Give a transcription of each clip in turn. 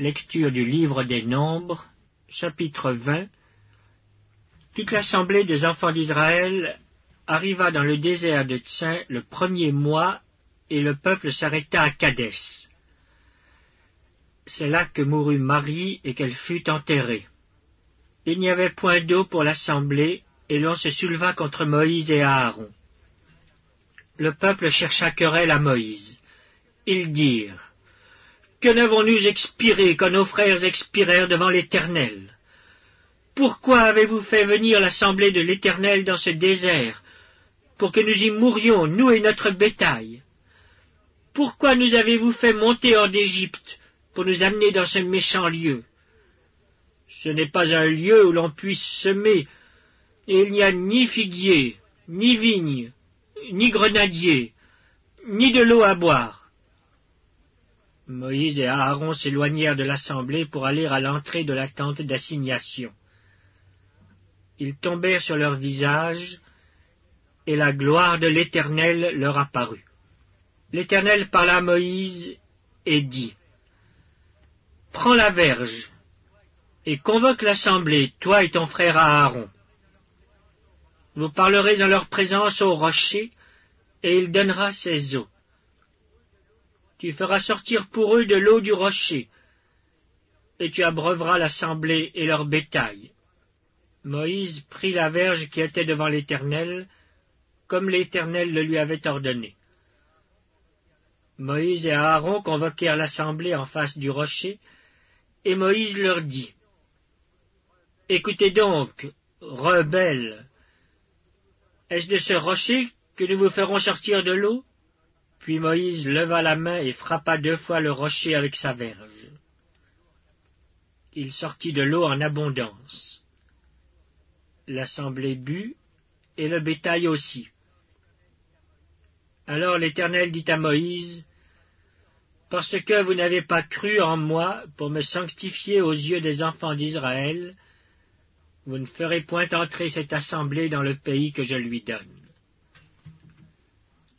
Lecture du livre des Nombres, chapitre 20. Toute l'assemblée des enfants d'Israël arriva dans le désert de Tsin le 1er mois, et le peuple s'arrêta à Kadès. C'est là que mourut Marie et qu'elle fut enterrée. Il n'y avait point d'eau pour l'assemblée, et l'on se souleva contre Moïse et Aaron. Le peuple chercha querelle à Moïse. Ils dirent: Que n'avons-nous expiré quand nos frères expirèrent devant l'Éternel? Pourquoi avez-vous fait venir l'assemblée de l'Éternel dans ce désert, pour que nous y mourions, nous et notre bétail? Pourquoi nous avez-vous fait monter hors d'Égypte, pour nous amener dans ce méchant lieu? Ce n'est pas un lieu où l'on puisse semer, et il n'y a ni figuier, ni vigne, ni grenadier, ni de l'eau à boire. Moïse et Aaron s'éloignèrent de l'assemblée pour aller à l'entrée de la tente d'assignation. Ils tombèrent sur leur visage, et la gloire de l'Éternel leur apparut. L'Éternel parla à Moïse et dit: Prends la verge, et convoque l'assemblée, toi et ton frère Aaron. Vous parlerez en leur présence au rocher, et il donnera ses eaux. Tu feras sortir pour eux de l'eau du rocher, et tu abreuveras l'assemblée et leur bétail. Moïse prit la verge qui était devant l'Éternel, comme l'Éternel le lui avait ordonné. Moïse et Aaron convoquèrent l'assemblée en face du rocher, et Moïse leur dit: Écoutez donc, rebelles, est-ce de ce rocher que nous vous ferons sortir de l'eau? Puis Moïse leva la main et frappa 2 fois le rocher avec sa verge. Il sortit de l'eau en abondance. L'assemblée but, et le bétail aussi. Alors l'Éternel dit à Moïse: Parce que vous n'avez pas cru en moi pour me sanctifier aux yeux des enfants d'Israël, vous ne ferez point entrer cette assemblée dans le pays que je lui donne.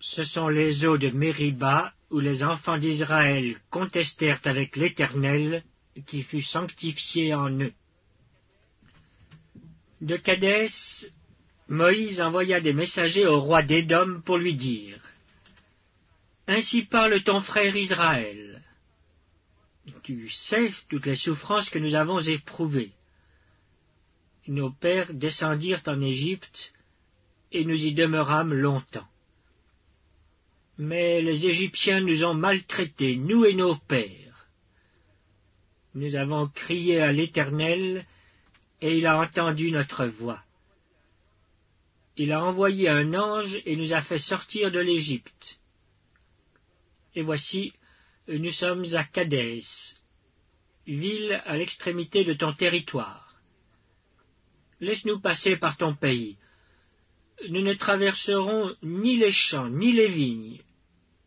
Ce sont les eaux de Mériba, où les enfants d'Israël contestèrent avec l'Éternel, qui fut sanctifié en eux. De Kadès, Moïse envoya des messagers au roi d'Édom pour lui dire: Ainsi parle ton frère Israël. Tu sais toutes les souffrances que nous avons éprouvées. Nos pères descendirent en Égypte, et nous y demeurâmes longtemps. Mais les Égyptiens nous ont maltraités, nous et nos pères. Nous avons crié à l'Éternel, et il a entendu notre voix. Il a envoyé un ange et nous a fait sortir de l'Égypte. Et voici, nous sommes à Kadès, ville à l'extrémité de ton territoire. Laisse-nous passer par ton pays. Nous ne traverserons ni les champs, ni les vignes,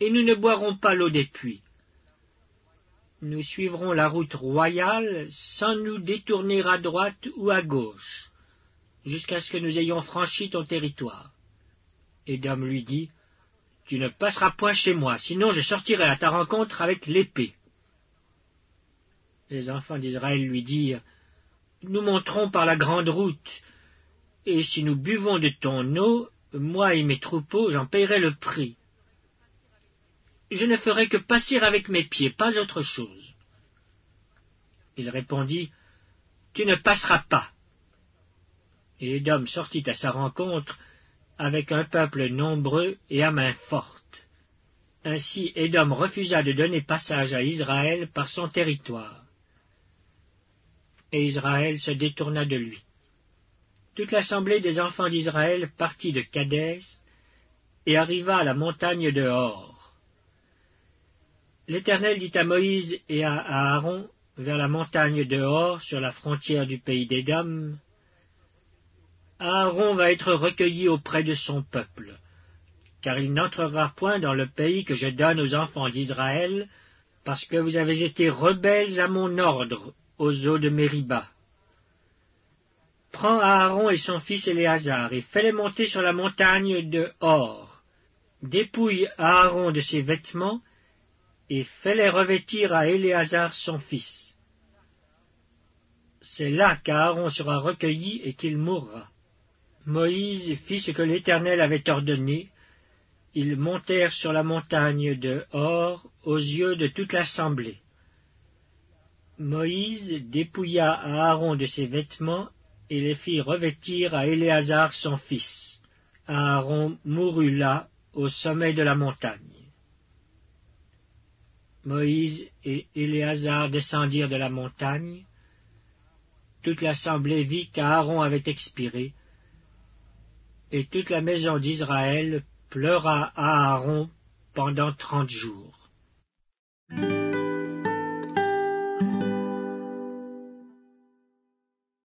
et nous ne boirons pas l'eau des puits. Nous suivrons la route royale sans nous détourner à droite ou à gauche, jusqu'à ce que nous ayons franchi ton territoire. Édom lui dit: Tu ne passeras point chez moi, sinon je sortirai à ta rencontre avec l'épée. Les enfants d'Israël lui dirent: Nous monterons par la grande route, et si nous buvons de ton eau, moi et mes troupeaux, j'en paierai le prix. Je ne ferai que passer avec mes pieds, pas autre chose. Il répondit: Tu ne passeras pas. Et Édom sortit à sa rencontre avec un peuple nombreux et à main forte. Ainsi Édom refusa de donner passage à Israël par son territoire. Et Israël se détourna de lui. Toute l'assemblée des enfants d'Israël partit de Kadès et arriva à la montagne de Hor. L'Éternel dit à Moïse et à Aaron, vers la montagne de Hor, sur la frontière du pays d'Édom: Aaron va être recueilli auprès de son peuple, car il n'entrera point dans le pays que je donne aux enfants d'Israël, parce que vous avez été rebelles à mon ordre aux eaux de Mériba. Prends Aaron et son fils Éléazar, et fais-les monter sur la montagne de Hor. Dépouille Aaron de ses vêtements, et fais-les revêtir à Éléazar son fils. c'est là qu'Aaron sera recueilli et qu'il mourra. Moïse fit ce que l'Éternel avait ordonné. Ils montèrent sur la montagne de Hor aux yeux de toute l'assemblée. Moïse dépouilla Aaron de ses vêtements et les fit revêtir à Éléazar son fils. Aaron mourut là, au sommet de la montagne. Moïse et Éléazar descendirent de la montagne. Toute l'assemblée vit qu'Aaron avait expiré, et toute la maison d'Israël pleura à Aaron pendant 30 jours.